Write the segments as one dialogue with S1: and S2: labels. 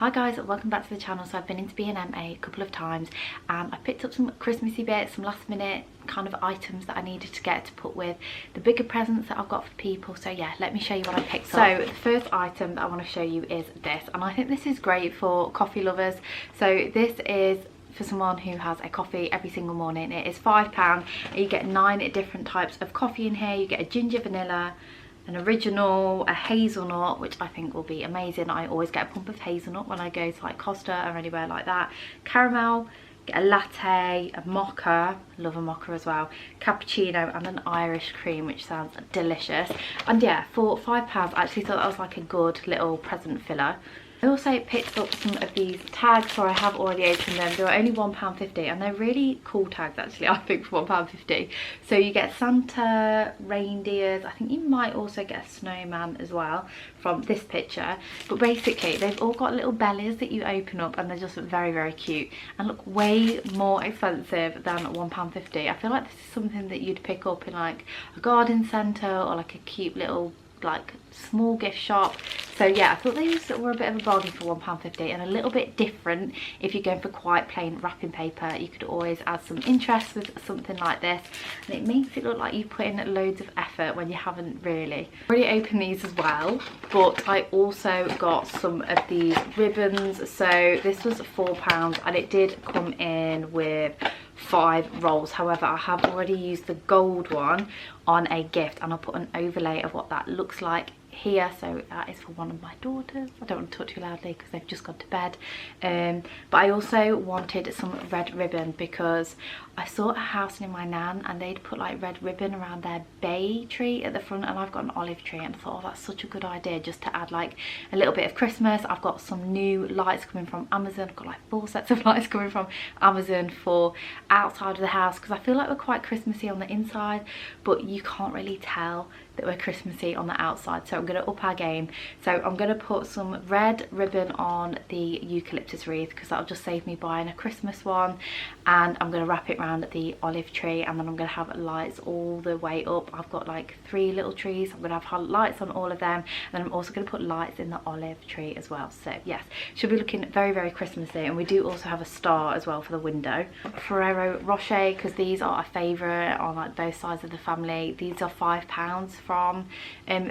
S1: Hi guys, welcome back to the channel. So I've been into B&M a couple of times and I picked up some Christmassy bits, some last minute kind of items that I needed to get to put with the bigger presents that I've got for people. So yeah, let me show you what I picked up. So the first item that I want to show you is this, and I think this is great for coffee lovers. So this is for someone who has a coffee every single morning. It is £5 and you get 9 different types of coffee in here. You get a ginger vanilla, an original, a hazelnut, which I think will be amazing. I always get a pump of hazelnut when I go to like Costa or anywhere like that. Caramel, get a latte, a mocha, love a mocha as well, cappuccino, and an Irish cream, which sounds delicious. And yeah, for £5 I actually thought that was like a good little present filler. I also picked up some of these tags, so I have already opened them. They were only £1.50 and they're really cool tags actually, I think, for £1.50. So you get Santa, reindeers, I think you might also get a snowman as well from this picture. But basically they've all got little bellies that you open up and they're just very, very cute and look way more expensive than £1.50. I feel like this is something that you'd pick up in like a garden centre or like a cute little like small gift shop. So yeah, I thought these were a bit of a bargain for £1.50 and a little bit different. If you're going for quite plain wrapping paper, you could always add some interest with something like this, and it makes it look like you put in loads of effort when you haven't really. I already opened these as well, but I also got some of these ribbons. So this was £4 and it did come in with 5 rolls. However, I have already used the gold one on a gift and I'll put an overlay of what that looks like here. So that is for one of my daughters. I don't want to talk too loudly because they've just gone to bed. But I also wanted some red ribbon because I saw a house near my nan and they'd put like red ribbon around their bay tree at the front, and I've got an olive tree, and I thought, oh, that's such a good idea just to add like a little bit of Christmas. I've got some new lights coming from Amazon. I've got like 4 sets of lights coming from Amazon for outside of the house because I feel like we're quite Christmassy on the inside, but you can't really tell that we're Christmassy on the outside. So I'm going to up our game. So I'm going to put some red ribbon on the eucalyptus wreath because that'll just save me buying a Christmas one, and I'm going to wrap it around the olive tree, and then I'm going to have lights all the way up. I've got like 3 little trees. I'm going to have lights on all of them, and then I'm also going to put lights in the olive tree as well. So yes, should be looking very, very Christmassy. And we do also have a star as well for the window. Ferrero Rocher, because these are a favourite on like both sides of the family. These are £5 from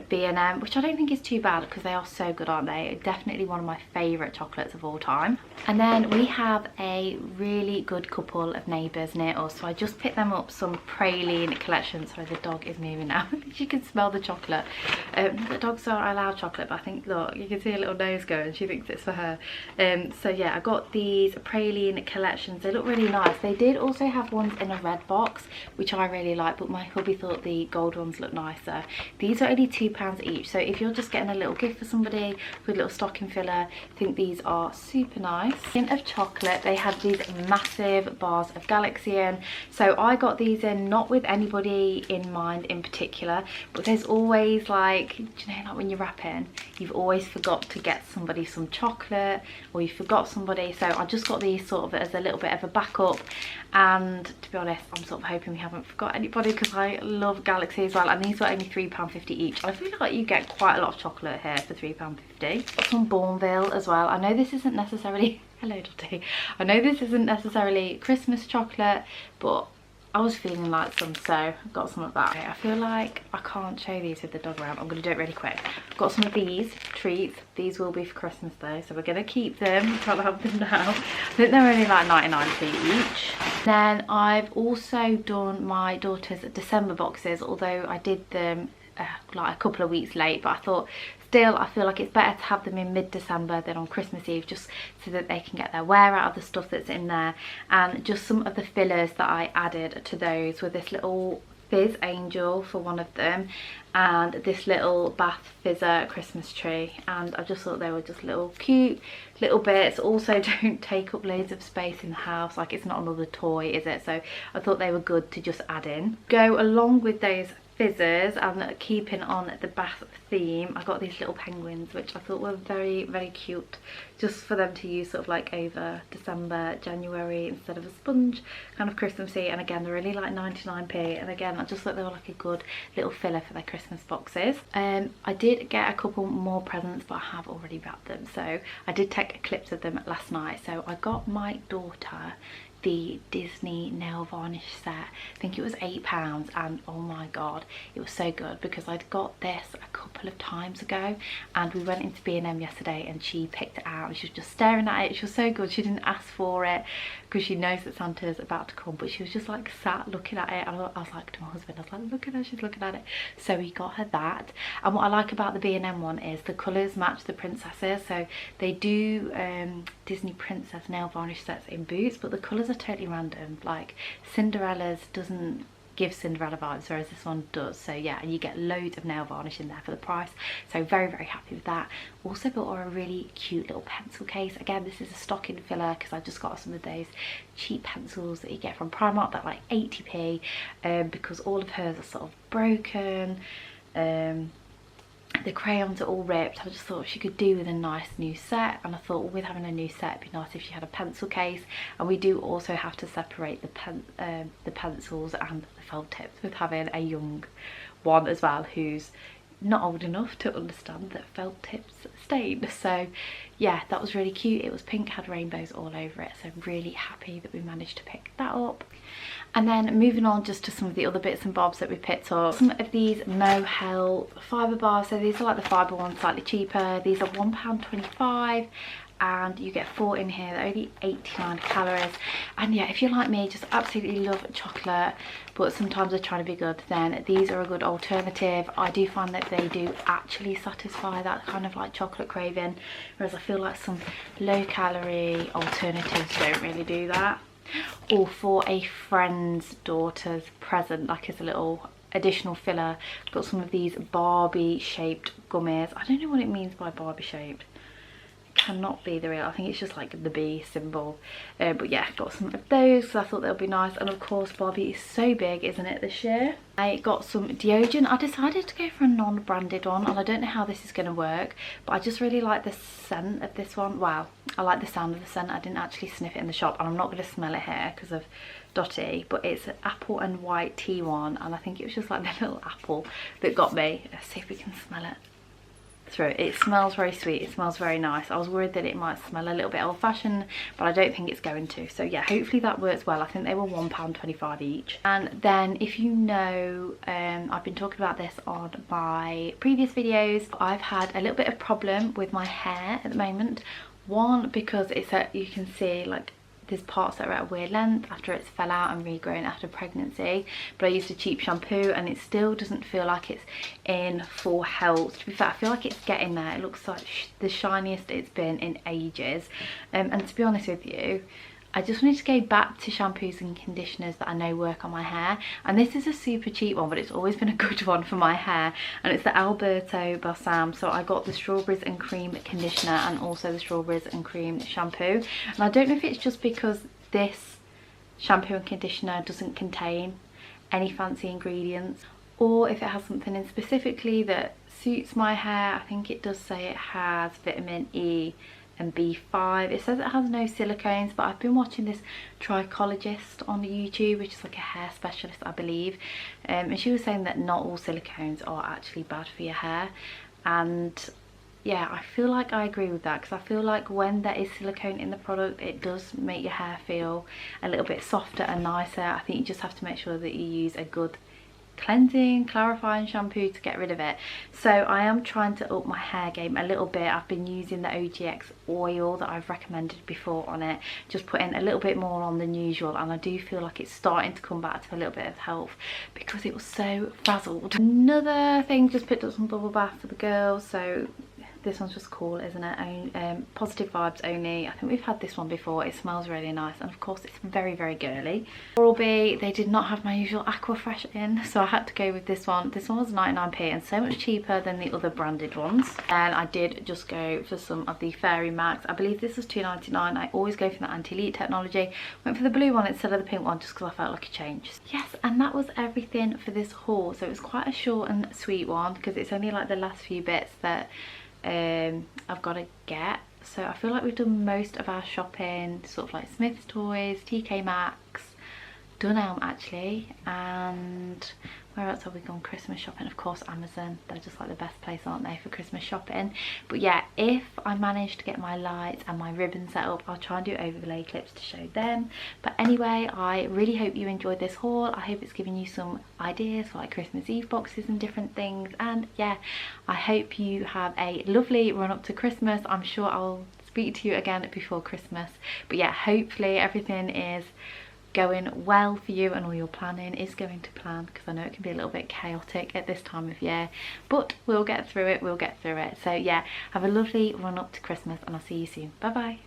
S1: B&M, which I don't think is too bad because they are so good, aren't they? Definitely one of my favourite chocolates of all time. And then we have a really good couple of neighbours near us, so I just picked them up some praline collection. Sorry, the dog is moving now. You can smell the chocolate. The dogs aren't allowed chocolate, but I think, look, you can see a little nose going. She thinks it's for her. So yeah, I got these praline collections. They look really nice. They did also have ones in a red box, which I really like, but my hubby thought the gold ones look nicer. These are only £2 each, so if you're just getting a little gift for somebody with a little stocking filler, I think these are super nice. In of chocolate, they had these massive bars of Galaxian. So I got these in not with anybody in mind in particular, but there's always like, do you know, like when you're wrapping, you've always forgot to get somebody some chocolate, or you forgot somebody. So I just got these sort of as a little bit of a backup, and to be honest, I'm sort of hoping we haven't forgot anybody because I love Galaxy as well. And these were only £3.50 each. I feel like you get quite a lot of chocolate here for £3.50. Some Bourneville as well. I know this isn't necessarily hello Dottie. I know this isn't necessarily Christmas chocolate, but I was feeling like some, so I've got some of that. Okay, I feel like I can't show these with the dog around. I'm going to do it really quick. I've got some of these treats. These will be for Christmas though, so we're going to keep them. Can't have them now. I think they're only like 99p each. Then I've also done my daughter's December boxes, although I did them like a couple of weeks late, but I thought still I feel like it's better to have them in mid-December than on Christmas Eve, just so that they can get their wear out of the stuff that's in there. And just some of the fillers that I added to those were this little fizz angel for one of them, and this little bath fizzer Christmas tree, and I just thought they were just little cute little bits. Also don't take up loads of space in the house, like it's not another toy, is it? So I thought they were good to just add in. Go along with those fizzers, and keeping on the bath theme, I got these little penguins which I thought were very, very cute, just for them to use sort of like over December, January, instead of a sponge, kind of Christmassy. And again, they're really like 99p, and again I just thought they were like a good little filler for their Christmas boxes. I did get a couple more presents, but I have already wrapped them, so I did take clips of them last night. So I got my daughter the Disney nail varnish set. I think it was £8, and oh my god, it was so good, because I'd got this a couple of times ago and we went into B&M yesterday and she picked it out and she was just staring at it. She was so good. She didn't ask for it because she knows that Santa's about to come, but she was just like sat looking at it, and I was like to my husband, I was like, look at her, she's looking at it. So we got her that. And what I like about the B&M one is the colours match the princesses. So they do Disney princess nail varnish sets in Boots, but the colours are totally random. Like Cinderella's doesn't give Cinderella vibes, whereas this one does. So yeah, and you get loads of nail varnish in there for the price, so very, very happy with that. Also got her a really cute little pencil case. Again, this is a stocking filler because I just got some of those cheap pencils that you get from Primark that are like 80p, because all of hers are sort of broken. The crayons are all ripped. I just thought she could do with a nice new set, and I thought, well, with having a new set, it'd be nice if she had a pencil case. And we do also have to separate the pencils and the felt tips with having a young one as well, who's not old enough to understand that felt tips stain. So yeah, that was really cute. It was pink, had rainbows all over it, so I'm really happy that we managed to pick that up. And then moving on just to some of the other bits and bobs that we picked up. Some of these Mo Health fibre bars. So these are like the fibre ones, slightly cheaper. These are £1.25 and you get 4 in here. They're only 89 calories. And yeah, if you're like me, just absolutely love chocolate, but sometimes they're trying to be good, then these are a good alternative. I do find that they do actually satisfy that kind of like chocolate craving, whereas I feel like some low calorie alternatives don't really do that. Or for a friend's daughter's present, like as a little additional filler, got some of these Barbie shaped gummies. I don't know what it means by Barbie shaped. It cannot be the real, I think it's just like the B symbol. But yeah, got some of those because I thought they'll be nice. And of course, Barbie is so big, isn't it, this year? I got some deodorant. I decided to go for a non-branded one, and I don't know how this is going to work, but I just really like the scent of this one. Wow, I like the sound of the scent. I didn't actually sniff it in the shop, and I'm not going to smell it here because of Dottie, but it's an apple and white tea one, and I think it was just like the little apple that got me. Let's see if we can smell it through. It smells very sweet, it smells very nice. I was worried that it might smell a little bit old-fashioned, but I don't think it's going to. So yeah, hopefully that works well. I think they were £1.25 each. And then, if you know, I've been talking about this on my previous videos, I've had a little bit of problem with my hair at the moment. One, because it's you can see like there's parts that are at a weird length after it's fell out and regrown after pregnancy, but I used a cheap shampoo and it still doesn't feel like it's in full health. To be fair, I feel like it's getting there. It looks like the shiniest it's been in ages, and to be honest with you, I just wanted to go back to shampoos and conditioners that I know work on my hair, and this is a super cheap one, but it's always been a good one for my hair, and it's the Alberto Balsam. So I got the strawberries and cream conditioner and also the strawberries and cream shampoo, and I don't know if it's just because this shampoo and conditioner doesn't contain any fancy ingredients, or if it has something in specifically that suits my hair. I think it does say it has vitamin E and B5. It says it has no silicones, but I've been watching this trichologist on YouTube, which is like a hair specialist, I believe, and she was saying that not all silicones are actually bad for your hair. And yeah, I feel like I agree with that, because I feel like when there is silicone in the product, it does make your hair feel a little bit softer and nicer. I think you just have to make sure that you use a good cleansing, clarifying shampoo to get rid of it. So I am trying to up my hair game a little bit. I've been using the OGX oil that I've recommended before on it, just putting a little bit more on than usual, and I do feel like it's starting to come back to a little bit of health because it was so frazzled. Another thing, just picked up some bubble bath for the girls. So This one's just cool, isn't it? Positive vibes only. I think we've had this one before. It smells really nice, and of course it's very, very girly. Oral-B, they did not have my usual Aquafresh in, so I had to go with this one. This one was 99p and so much cheaper than the other branded ones. And I did just go for some of the Fairy Max. I believe this was £2.99. I always go for the anti-leak technology. Went for the blue one instead of the pink one just because I felt like a change. Yes, and that was everything for this haul. So it was quite a short and sweet one because it's only like the last few bits that I've got to get. So I feel like we've done most of our shopping, sort of like Smith's Toys, TK Maxx, Dunelm actually, and where else have we gone Christmas shopping? Of course Amazon, they're just like the best place, aren't they, for Christmas shopping. But yeah, if I manage to get my lights and my ribbon set up, I'll try and do overlay clips to show them. But anyway, I really hope you enjoyed this haul. I hope it's given you some ideas for like Christmas Eve boxes and different things. And yeah, I hope you have a lovely run up to Christmas. I'm sure I'll speak to you again before Christmas. But yeah, hopefully everything is going well for you and all your planning is going to plan, because I know it can be a little bit chaotic at this time of year, but we'll get through it, so yeah, have a lovely run up to Christmas and I'll see you soon. Bye bye.